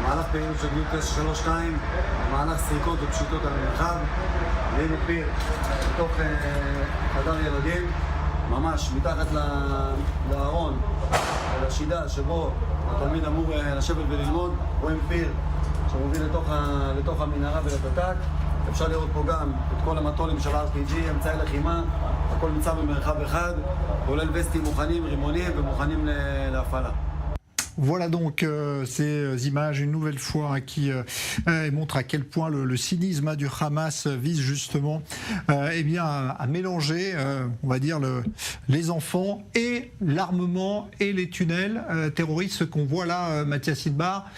במהלך פעילות של גדוד 932, במהלך סריקות ופשיטות על המרחב, והיינו פיר בתוך חדר ילדים, ממש מתחת לארון, לשידה שבו התלמיד אמור לשבת וללמוד, רואים פיר שמוביל לתוך המנהרה ולתת"ק. אפשר לראות פה גם את כל המטולים של RPG, אמצעי לחימה, הכל נמצא במרחב אחד, כולל וסטים מוכנים, רימונים ומוכנים להפעלה. Voilà donc ces images une nouvelle fois qui montrent à quel point le cynisme du Hamas vise justement à mélanger, on va dire, les enfants et l'armement et les tunnels terroristes. Ce qu'on voit là, Mathias Idbar,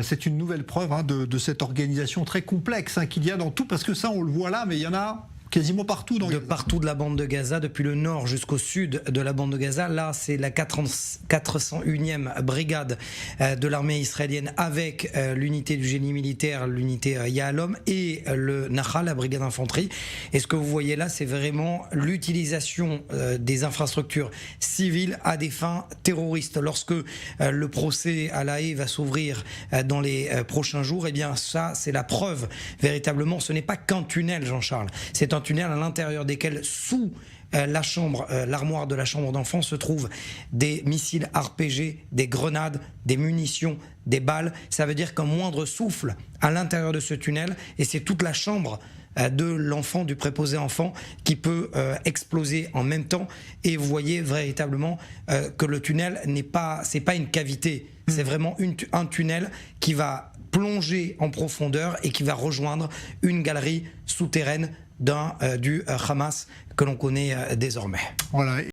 c'est une nouvelle preuve de cette organisation très complexe qu'il y a dans tout, parce que ça on le voit là, mais il y en a quasiment partout dans partout de la bande de Gaza, depuis le nord jusqu'au sud de la bande de Gaza. Là, c'est la 401e brigade de l'armée israélienne avec l'unité du génie militaire, l'unité Yahalom et le Nahal, la brigade d'infanterie. Et ce que vous voyez là, c'est vraiment l'utilisation des infrastructures civiles à des fins terroristes. Lorsque le procès à La Haye va s'ouvrir dans les prochains jours, eh bien ça, c'est la preuve. Véritablement, ce n'est pas qu'un tunnel, Jean-Charles. C'est un tunnel à l'intérieur desquels, sous la chambre, l'armoire de la chambre d'enfant, se trouvent des missiles RPG, des grenades, des munitions, des balles. Ça veut dire qu'un moindre souffle à l'intérieur de ce tunnel, et c'est toute la chambre de l'enfant, du préposé enfant, qui peut exploser en même temps. Et vous voyez véritablement que le tunnel c'est pas une cavité, c'est vraiment un tunnel qui va plonger en profondeur et qui va rejoindre une galerie souterraine du Hamas que l'on connaît désormais. Voilà.